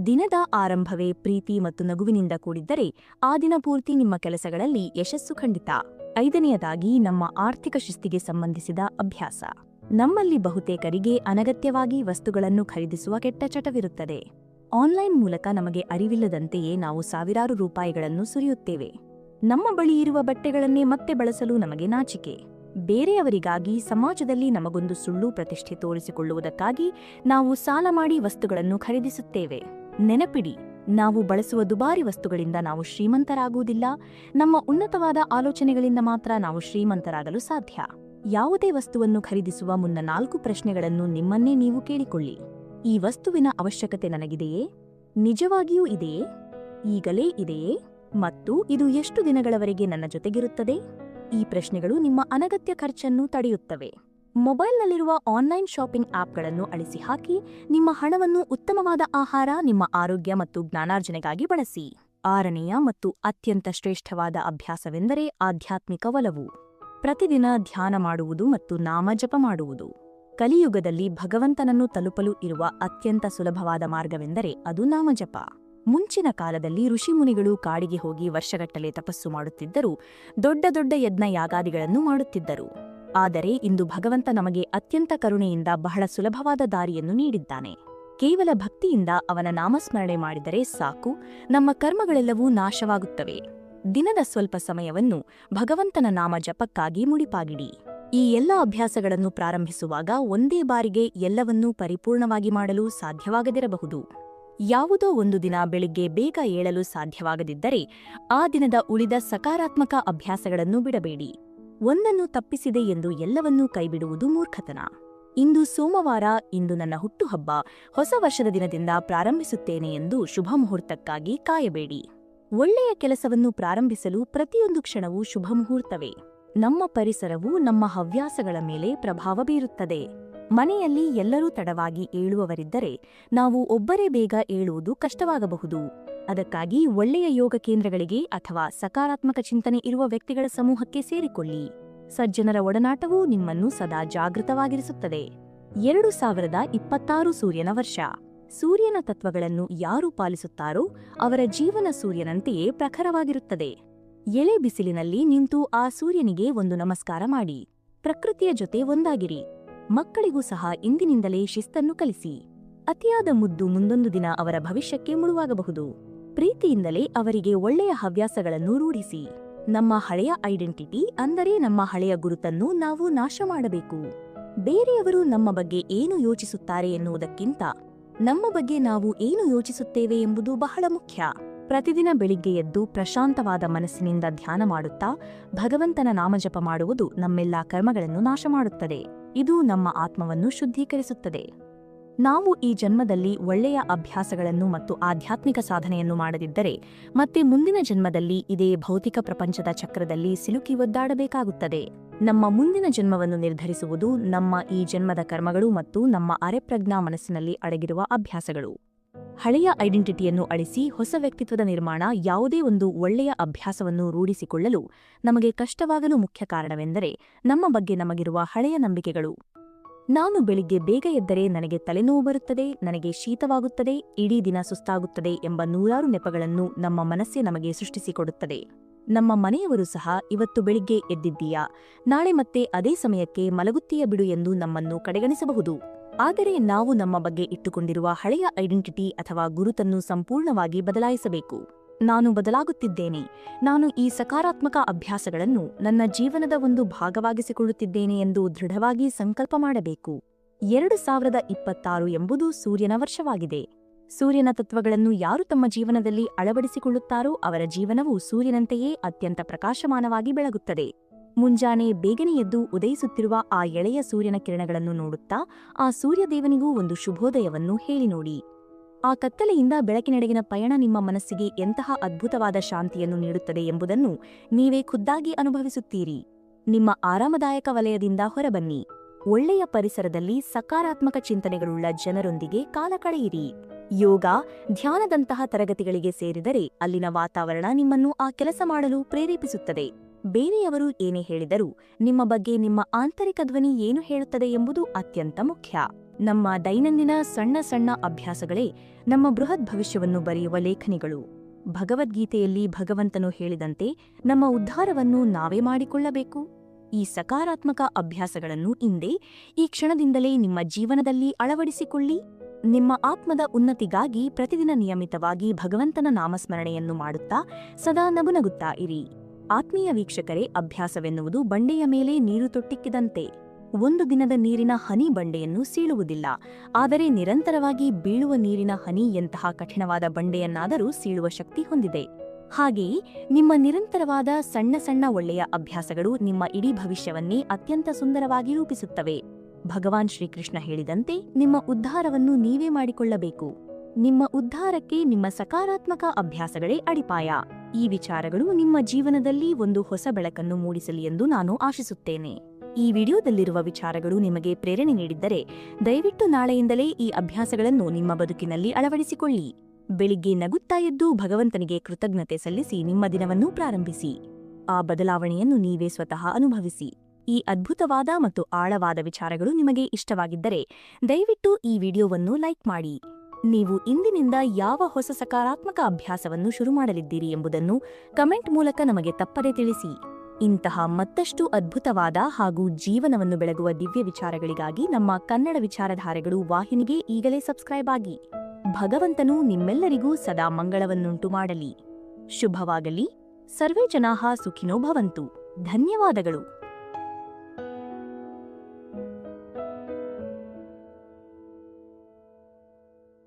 Speaker 1: ದಿನದ ಆರಂಭವೇ ಪ್ರೀತಿ ಮತ್ತು ನಗುವಿನಿಂದ ಕೂಡಿದ್ದರೆ ಆ ದಿನ ಪೂರ್ತಿ ನಿಮ್ಮ ಕೆಲಸಗಳಲ್ಲಿ ಯಶಸ್ಸು ಖಂಡಿತ. ಐದನೆಯದಾಗಿ, ನಮ್ಮ ಆರ್ಥಿಕ ಶಿಸ್ತಿಗೆ ಸಂಬಂಧಿಸಿದ ಅಭ್ಯಾಸ. ನಮ್ಮಲ್ಲಿ ಬಹುತೇಕರಿಗೆ ಅನಗತ್ಯವಾಗಿ ವಸ್ತುಗಳನ್ನು ಖರೀದಿಸುವ ಕೆಟ್ಟ ಚಟವಿರುತ್ತದೆ. ಆನ್ಲೈನ್ ಮೂಲಕ ನಮಗೆ ಅರಿವಿಲ್ಲದಂತೆಯೇ ನಾವು ಸಾವಿರಾರು ರೂಪಾಯಿಗಳನ್ನು ಸುರಿಯುತ್ತೇವೆ. ನಮ್ಮ ಬಳಿ ಇರುವ ಬಟ್ಟೆಗಳನ್ನೇ ಮತ್ತೆ ಬಳಸಲು ನಮಗೆ ನಾಚಿಕೆ. ಬೇರೆಯವರಿಗಾಗಿ, ಸಮಾಜದಲ್ಲಿ ನಮಗೊಂದು ಸುಳ್ಳು ಪ್ರತಿಷ್ಠೆ ತೋರಿಸಿಕೊಳ್ಳುವುದಕ್ಕಾಗಿ ನಾವು ಸಾಲ ಮಾಡಿ ವಸ್ತುಗಳನ್ನು ಖರೀದಿಸುತ್ತೇವೆ. ನೆನಪಿಡಿ, ನಾವು ಬಳಸುವ ದುಬಾರಿ ವಸ್ತುಗಳಿಂದ ನಾವು ಶ್ರೀಮಂತರಾಗುವುದಿಲ್ಲ. ನಮ್ಮ ಉನ್ನತವಾದ ಆಲೋಚನೆಗಳಿಂದ ಮಾತ್ರ ನಾವು ಶ್ರೀಮಂತರಾಗಲು ಸಾಧ್ಯ. ಯಾವುದೇ ವಸ್ತುವನ್ನು ಖರೀದಿಸುವ ಮುನ್ನ 4 ಪ್ರಶ್ನೆಗಳನ್ನು ನಿಮ್ಮನ್ನೇ ನೀವು ಕೇಳಿಕೊಳ್ಳಿ. ಈ ವಸ್ತುವಿನ ಅವಶ್ಯಕತೆ ನನಗಿದೆಯೇ? ನಿಜವಾಗಿಯೂ ಇದೆಯೇ? ಈಗಲೇ ಇದೆಯೇ? ಮತ್ತು ಇದು ಎಷ್ಟು ದಿನಗಳವರೆಗೆ ನನ್ನ ಜೊತೆಗಿರುತ್ತದೆ? ಈ ಪ್ರಶ್ನೆಗಳು ನಿಮ್ಮ ಅನಗತ್ಯ ಖರ್ಚನ್ನು ತಡೆಯುತ್ತವೆ. ಮೊಬೈಲ್ನಲ್ಲಿರುವ ಆನ್ಲೈನ್ ಶಾಪಿಂಗ್ ಆಪ್ಗಳನ್ನು ಅಳಿಸಿ ಹಾಕಿ, ನಿಮ್ಮ ಹಣವನ್ನು ಉತ್ತಮವಾದ ಆಹಾರ, ನಿಮ್ಮ ಆರೋಗ್ಯ ಮತ್ತು ಜ್ಞಾನಾರ್ಜನೆಗಾಗಿ ಬಳಸಿ. ಆರನೆಯ ಮತ್ತು ಅತ್ಯಂತ ಶ್ರೇಷ್ಠವಾದ ಅಭ್ಯಾಸವೆಂದರೆ ಆಧ್ಯಾತ್ಮಿಕ ಒಲವು. ಪ್ರತಿದಿನ ಧ್ಯಾನ ಮಾಡುವುದು ಮತ್ತು ನಾಮಜಪ ಮಾಡುವುದು. ಕಲಿಯುಗದಲ್ಲಿ ಭಗವಂತನನ್ನು ತಲುಪಲು ಇರುವ ಅತ್ಯಂತ ಸುಲಭವಾದ ಮಾರ್ಗವೆಂದರೆ ಅದು ನಾಮಜಪ. ಮುಂಚಿನ ಕಾಲದಲ್ಲಿ ಋಷಿಮುನಿಗಳು ಕಾಡಿಗೆ ಹೋಗಿ ವರ್ಷಗಟ್ಟಲೆ ತಪಸ್ಸು ಮಾಡುತ್ತಿದ್ದರು, ದೊಡ್ಡ ದೊಡ್ಡ ಯಜ್ಞ ಯಾಗಾದಿಗಳನ್ನು ಮಾಡುತ್ತಿದ್ದರು. ಆದರೆ ಇಂದು ಭಗವಂತ ನಮಗೆ ಅತ್ಯಂತ ಕರುಣೆಯಿಂದ ಬಹಳ ಸುಲಭವಾದ ದಾರಿಯನ್ನು ನೀಡಿದ್ದಾನೆ. ಕೇವಲ ಭಕ್ತಿಯಿಂದ ಅವನ ನಾಮಸ್ಮರಣೆ ಮಾಡಿದರೆ ಸಾಕು, ನಮ್ಮ ಕರ್ಮಗಳೆಲ್ಲವೂ ನಾಶವಾಗುತ್ತವೆ. ದಿನದ ಸ್ವಲ್ಪ ಸಮಯವನ್ನು ಭಗವಂತನ ನಾಮ ಜಪಕ್ಕಾಗಿ ಮುಡಿಪಾಗಿಡಿ. ಈ ಎಲ್ಲ ಅಭ್ಯಾಸಗಳನ್ನು ಪ್ರಾರಂಭಿಸುವಾಗ ಒಂದೇ ಬಾರಿಗೆ ಎಲ್ಲವನ್ನೂ ಪರಿಪೂರ್ಣವಾಗಿ ಮಾಡಲು ಸಾಧ್ಯವಾಗದಿರಬಹುದು. ಯಾವುದೋ ಒಂದು ದಿನ ಬೆಳಿಗ್ಗೆ ಬೇಗ ಏಳಲು ಸಾಧ್ಯವಾಗದಿದ್ದರೆ ಆ ದಿನದ ಉಳಿದ ಸಕಾರಾತ್ಮಕ ಅಭ್ಯಾಸಗಳನ್ನು ಬಿಡಬೇಡಿ. ಒಂದನ್ನು ತಪ್ಪಿಸಿದೆ ಎಂದು ಎಲ್ಲವನ್ನೂ ಕೈಬಿಡುವುದು ಮೂರ್ಖತನ. ಇಂದು ಸೋಮವಾರ, ಇಂದು ನನ್ನ ಹುಟ್ಟುಹಬ್ಬ, ಹೊಸ ವರ್ಷದ ದಿನದಿಂದ ಪ್ರಾರಂಭಿಸುತ್ತೇನೆ ಎಂದು ಶುಭ ಮುಹೂರ್ತಕ್ಕಾಗಿ ಕಾಯಬೇಡಿ. ಒಳ್ಳೆಯ ಕೆಲಸವನ್ನು ಪ್ರಾರಂಭಿಸಲು ಪ್ರತಿಯೊಂದು ಕ್ಷಣವೂ ಶುಭ ಮುಹೂರ್ತವೇ. ನಮ್ಮ ಪರಿಸರವು ನಮ್ಮ ಹವ್ಯಾಸಗಳ ಮೇಲೆ ಪ್ರಭಾವ ಬೀರುತ್ತದೆ. ಮನೆಯಲ್ಲಿ ಎಲ್ಲರೂ ತಡವಾಗಿ ಏಳುವವರಿದ್ದರೆ ನಾವು ಒಬ್ಬರೇ ಬೇಗ ಏಳುವುದು ಕಷ್ಟವಾಗಬಹುದು. ಅದಕ್ಕಾಗಿ ಒಳ್ಳೆಯ ಯೋಗ ಕೇಂದ್ರಗಳಿಗೆ ಅಥವಾ ಸಕಾರಾತ್ಮಕ ಚಿಂತನೆ ಇರುವ ವ್ಯಕ್ತಿಗಳ ಸಮೂಹಕ್ಕೆ ಸೇರಿಕೊಳ್ಳಿ. ಸಜ್ಜನರ ಒಡನಾಟವು ನಿಮ್ಮನ್ನು ಸದಾ ಜಾಗೃತವಾಗಿರಿಸುತ್ತದೆ. 2026 ಸೂರ್ಯನ ವರ್ಷ. ಸೂರ್ಯನ ತತ್ವಗಳನ್ನು ಯಾರು ಪಾಲಿಸುತ್ತಾರೋ ಅವರ ಜೀವನ ಸೂರ್ಯನಂತೆಯೇ ಪ್ರಖರವಾಗಿರುತ್ತದೆ. ಎಳೆ ಬಿಸಿಲಿನಲ್ಲಿ ನಿಂತು ಆ ಸೂರ್ಯನಿಗೆ ಒಂದು ನಮಸ್ಕಾರ ಮಾಡಿ. ಪ್ರಕೃತಿಯ ಜೊತೆ ಒಂದಾಗಿರಿ. ಮಕ್ಕಳಿಗೂ ಸಹ ಇಂದಿನಿಂದಲೇ ಶಿಸ್ತನ್ನು ಕಲಿಸಿ. ಅತಿಯಾದ ಮುದ್ದು ಮುಂದೊಂದು ದಿನ ಅವರ ಭವಿಷ್ಯಕ್ಕೆ ಮುಳುವಾಗಬಹುದು. ಪ್ರೀತಿಯಿಂದಲೇ ಅವರಿಗೆ ಒಳ್ಳೆಯ ಹವ್ಯಾಸಗಳನ್ನು ರೂಢಿಸಿ. ನಮ್ಮ ಹಳೆಯ ಐಡೆಂಟಿಟಿ, ಅಂದರೆ ನಮ್ಮ ಹಳೆಯ ಗುರುತನ್ನು ನಾವು ನಾಶ ಮಾಡಬೇಕು. ಬೇರೆಯವರು ನಮ್ಮ ಬಗ್ಗೆ ಏನು ಯೋಚಿಸುತ್ತಾರೆ ಎನ್ನುವುದಕ್ಕಿಂತ ನಮ್ಮ ಬಗ್ಗೆ ನಾವು ಏನು ಯೋಚಿಸುತ್ತೇವೆ ಎಂಬುದು ಬಹಳ ಮುಖ್ಯ. ಪ್ರತಿದಿನ ಬೆಳಿಗ್ಗೆ ಎದ್ದು ಪ್ರಶಾಂತವಾದ ಮನಸ್ಸಿನಿಂದ ಧ್ಯಾನ ಮಾಡುತ್ತಾ ಭಗವಂತನ ನಾಮಜಪ ಮಾಡುವುದು ನಮ್ಮೆಲ್ಲಾ ಕರ್ಮಗಳನ್ನು ನಾಶ ಮಾಡುತ್ತದೆ. ಇದು ನಮ್ಮ ಆತ್ಮವನ್ನು ಶುದ್ಧೀಕರಿಸುತ್ತದೆ. ನಾವು ಈ ಜನ್ಮದಲ್ಲಿ ಒಳ್ಳೆಯ ಅಭ್ಯಾಸಗಳನ್ನು ಮತ್ತು ಆಧ್ಯಾತ್ಮಿಕ ಸಾಧನೆಯನ್ನು ಮಾಡದಿದ್ದರೆ ಮತ್ತೆ ಮುಂದಿನ ಜನ್ಮದಲ್ಲಿ ಇದೇ ಭೌತಿಕ ಪ್ರಪಂಚದ ಚಕ್ರದಲ್ಲಿ ಸಿಲುಕಿ ಒದ್ದಾಡಬೇಕಾಗುತ್ತದೆ. ನಮ್ಮ ಮುಂದಿನ ಜನ್ಮವನ್ನು ನಿರ್ಧರಿಸುವುದು ನಮ್ಮ ಈ ಜನ್ಮದ ಕರ್ಮಗಳು ಮತ್ತು ನಮ್ಮ ಅರೆಪ್ರಜ್ಞಾ ಮನಸ್ಸಿನಲ್ಲಿ ಅಡಗಿರುವ ಅಭ್ಯಾಸಗಳು. ಹಳೆಯ ಐಡೆಂಟಿಟಿಯನ್ನು ಅಳಿಸಿ ಹೊಸ ವ್ಯಕ್ತಿತ್ವದ ನಿರ್ಮಾಣ. ಯಾವುದೇ ಒಂದು ಒಳ್ಳೆಯ ಅಭ್ಯಾಸವನ್ನು ರೂಢಿಸಿಕೊಳ್ಳಲು ನಮಗೆ ಕಷ್ಟವಾಗಲು ಮುಖ್ಯ ಕಾರಣವೆಂದರೆ ನಮ್ಮ ಬಗ್ಗೆ ನಮಗಿರುವ ಹಳೆಯ ನಂಬಿಕೆಗಳು. ನಾನು ಬೆಳಿಗ್ಗೆ ಬೇಗ ಎದ್ದರೆ ನನಗೆ ತಲೆನೋವು ಬರುತ್ತದೆ, ನನಗೆ ಶೀತವಾಗುತ್ತದೆ, ಇಡೀ ದಿನ ಸುಸ್ತಾಗುತ್ತದೆ ಎಂಬ ನೂರಾರು ನೆಪಗಳನ್ನು ನಮ್ಮ ಮನಸ್ಸೇ ನಮಗೆ ಸೃಷ್ಟಿಸಿಕೊಡುತ್ತದೆ. ನಮ್ಮ ಮನೆಯವರು ಸಹ ಇವತ್ತು ಬೆಳಿಗ್ಗೆ ಎದ್ದಿದ್ದೀಯಾ, ನಾಳೆ ಮತ್ತೆ ಅದೇ ಸಮಯಕ್ಕೆ ಮಲಗುತ್ತೀಯ ಬಿಡು ಎಂದು ನಮ್ಮನ್ನು ಕಡೆಗಣಿಸಬಹುದು. ಆದರೆ ನಾವು ನಮ್ಮ ಬಗ್ಗೆ ಇಟ್ಟುಕೊಂಡಿರುವ ಹಳೆಯ ಐಡೆಂಟಿಟಿ ಅಥವಾ ಗುರುತನ್ನು ಸಂಪೂರ್ಣವಾಗಿ ಬದಲಾಯಿಸಬೇಕು. ನಾನು ಬದಲಾಗುತ್ತಿದ್ದೇನೆ, ನಾನು ಈ ಸಕಾರಾತ್ಮಕ ಅಭ್ಯಾಸಗಳನ್ನು ನನ್ನ ಜೀವನದ ಒಂದು ಭಾಗವಾಗಿಸಿಕೊಳ್ಳುತ್ತಿದ್ದೇನೆ ಎಂದು ದೃಢವಾಗಿ ಸಂಕಲ್ಪ ಮಾಡಬೇಕು. 2026 ಎಂಬುದು ಸೂರ್ಯನ ವರ್ಷವಾಗಿದೆ. ಸೂರ್ಯನ ತತ್ವಗಳನ್ನು ಯಾರು ತಮ್ಮ ಜೀವನದಲ್ಲಿ ಅಳವಡಿಸಿಕೊಳ್ಳುತ್ತಾರೋ ಅವರ ಜೀವನವು ಸೂರ್ಯನಂತೆಯೇ ಅತ್ಯಂತ ಪ್ರಕಾಶಮಾನವಾಗಿ ಬೆಳಗುತ್ತದೆ. ಮುಂಜಾನೆ ಬೇಗನೆ ಎದ್ದು ಉದಯಿಸುತ್ತಿರುವ ಆ ಎಳೆಯ ಸೂರ್ಯನ ಕಿರಣಗಳನ್ನು ನೋಡುತ್ತಾ ಆ ಸೂರ್ಯದೇವನಿಗೂ ಒಂದು ಶುಭೋದಯವನ್ನು ಹೇಳಿ ನೋಡಿ. ಆ ಕತ್ತಲೆಯಿಂದ ಬೆಳಕಿನೆಡೆಗಿನ ಪಯಣ ನಿಮ್ಮ ಮನಸ್ಸಿಗೆ ಎಂತಹ ಅದ್ಭುತವಾದ ಶಾಂತಿಯನ್ನು ನೀಡುತ್ತದೆ ಎಂಬುದನ್ನು ನೀವೇ ಖುದ್ದಾಗಿ ಅನುಭವಿಸುತ್ತೀರಿ. ನಿಮ್ಮ ಆರಾಮದಾಯಕ ವಲಯದಿಂದ ಹೊರಬನ್ನಿ. ಒಳ್ಳೆಯ ಪರಿಸರದಲ್ಲಿ ಸಕಾರಾತ್ಮಕ ಚಿಂತನೆಗಳುಳ್ಳ ಜನರೊಂದಿಗೆ ಕಾಲ ಕಳೆಯಿರಿ. ಯೋಗ, ಧ್ಯಾನದಂತಹ ತರಗತಿಗಳಿಗೆ ಸೇರಿದರೆ ಅಲ್ಲಿನ ವಾತಾವರಣ ನಿಮ್ಮನ್ನು ಆ ಕೆಲಸ ಮಾಡಲು ಪ್ರೇರೇಪಿಸುತ್ತದೆ. ಬೇರೆಯವರು ಏನೇ ಹೇಳಿದರೂ ನಿಮ್ಮ ಬಗ್ಗೆ ನಿಮ್ಮ ಆಂತರಿಕ ಧ್ವನಿ ಏನು ಹೇಳುತ್ತದೆ ಎಂಬುದು ಅತ್ಯಂತ ಮುಖ್ಯ. ನಮ್ಮ ದೈನಂದಿನ ಸಣ್ಣ ಸಣ್ಣ ಅಭ್ಯಾಸಗಳೇ ನಮ್ಮ ಬೃಹತ್ ಭವಿಷ್ಯವನ್ನು ಬರೆಯುವ ಲೇಖನಿಗಳು. ಭಗವದ್ಗೀತೆಯಲ್ಲಿ ಭಗವಂತನು ಹೇಳಿದಂತೆ ನಮ್ಮ ಉದ್ಧಾರವನ್ನು ನಾವೇ ಮಾಡಿಕೊಳ್ಳಬೇಕು. ಈ ಸಕಾರಾತ್ಮಕ ಅಭ್ಯಾಸಗಳನ್ನು ಇಂದೇ ಈ ಕ್ಷಣದಿಂದಲೇ ನಿಮ್ಮ ಜೀವನದಲ್ಲಿ ಅಳವಡಿಸಿಕೊಳ್ಳಿ. ನಿಮ್ಮ ಆತ್ಮದ ಉನ್ನತಿಗಾಗಿ ಪ್ರತಿದಿನ ನಿಯಮಿತವಾಗಿ ಭಗವಂತನ ನಾಮಸ್ಮರಣೆಯನ್ನು ಮಾಡುತ್ತಾ ಸದಾ ನಗುನಗುತ್ತಾ ಇರಿ. ಆತ್ಮೀಯ ವೀಕ್ಷಕರೇ, ಅಭ್ಯಾಸವೆನ್ನುವುದು ಬಂಡೆಯ ಮೇಲೆ ನೀರು ತೊಟ್ಟಿಕ್ಕಿದಂತೆ. ಒಂದು ದಿನದ ನೀರಿನ ಹನಿ ಬಂಡೆಯನ್ನು ಸೀಳುವುದಿಲ್ಲ, ಆದರೆ ನಿರಂತರವಾಗಿ ಬೀಳುವ ನೀರಿನ ಹನಿ ಎಂತಹ ಕಠಿಣವಾದ ಬಂಡೆಯನ್ನಾದರೂ ಸೀಳುವ ಶಕ್ತಿ ಹೊಂದಿದೆ. ಹಾಗೆಯೇ ನಿಮ್ಮ ನಿರಂತರವಾದ ಸಣ್ಣ ಸಣ್ಣ ಒಳ್ಳೆಯ ಅಭ್ಯಾಸಗಳು ನಿಮ್ಮ ಇಡೀ ಭವಿಷ್ಯವನ್ನೇ ಅತ್ಯಂತ ಸುಂದರವಾಗಿ ರೂಪಿಸುತ್ತವೆ. ಭಗವಾನ್ ಶ್ರೀಕೃಷ್ಣ ಹೇಳಿದಂತೆ ನಿಮ್ಮ ಉದ್ಧಾರವನ್ನು ನೀವೇ ಮಾಡಿಕೊಳ್ಳಬೇಕು. ನಿಮ್ಮ ಉದ್ಧಾರಕ್ಕೆ ನಿಮ್ಮ ಸಕಾರಾತ್ಮಕ ಅಭ್ಯಾಸಗಳೇ ಅಡಿಪಾಯ. ಈ ವಿಚಾರಗಳು ನಿಮ್ಮ ಜೀವನದಲ್ಲಿ ಒಂದು ಹೊಸ ಬೆಳಕನ್ನು ಮೂಡಿಸಲಿ ಎಂದು ನಾನು ಆಶಿಸುತ್ತೇನೆ. ಈ ವಿಡಿಯೋದಲ್ಲಿರುವ ವಿಚಾರಗಳು ನಿಮಗೆ ಪ್ರೇರಣೆ ನೀಡಿದ್ದರೆ ದಯವಿಟ್ಟು ನಾಳೆಯಿಂದಲೇ ಈ ಅಭ್ಯಾಸಗಳನ್ನು ನಿಮ್ಮ ಬದುಕಿನಲ್ಲಿ ಅಳವಡಿಸಿಕೊಳ್ಳಿ. ಬೆಳಿಗ್ಗೆ ನಗುತ್ತಾ ಎದ್ದು ಭಗವಂತನಿಗೆ ಕೃತಜ್ಞತೆ ಸಲ್ಲಿಸಿ ನಿಮ್ಮ ದಿನವನ್ನು ಪ್ರಾರಂಭಿಸಿ. ಆ ಬದಲಾವಣೆಯನ್ನು ನೀವೇ ಸ್ವತಃ ಅನುಭವಿಸಿ. ಈ ಅದ್ಭುತವಾದ ಮತ್ತು ಆಳವಾದ ವಿಚಾರಗಳು ನಿಮಗೆ ಇಷ್ಟವಾಗಿದ್ದರೆ ದಯವಿಟ್ಟು ಈ ವಿಡಿಯೋವನ್ನು ಲೈಕ್ ಮಾಡಿ. ನೀವು ಇಂದಿನಿಂದ ಯಾವ ಹೊಸ ಸಕಾರಾತ್ಮಕ ಅಭ್ಯಾಸವನ್ನು ಶುರು ಮಾಡಲಿದ್ದೀರಿ ಎಂಬುದನ್ನು ಕಮೆಂಟ್ ಮೂಲಕ ನಮಗೆ ತಪ್ಪದೆ ತಿಳಿಸಿ. ಇಂತಹ ಮತ್ತಷ್ಟು ಅದ್ಭುತವಾದ ಹಾಗೂ ಜೀವನವನ್ನು ಬೆಳಗುವ ದಿವ್ಯ ವಿಚಾರಗಳಿಗಾಗಿ ನಮ್ಮ ಕನ್ನಡ ವಿಚಾರಧಾರೆಗಳು ವಾಹಿನಿಗೆ ಈಗಲೇ ಸಬ್ಸ್ಕ್ರೈಬ್ ಆಗಿ. ಭಗವಂತನು ನಿಮ್ಮೆಲ್ಲರಿಗೂ ಸದಾ ಮಂಗಳವನ್ನುಂಟು ಮಾಡಲಿ. ಶುಭವಾಗಲಿ. ಸರ್ವೇ ಜನಾಃ ಸುಖಿನೋ ಭವಂತು. ಧನ್ಯವಾದಗಳು.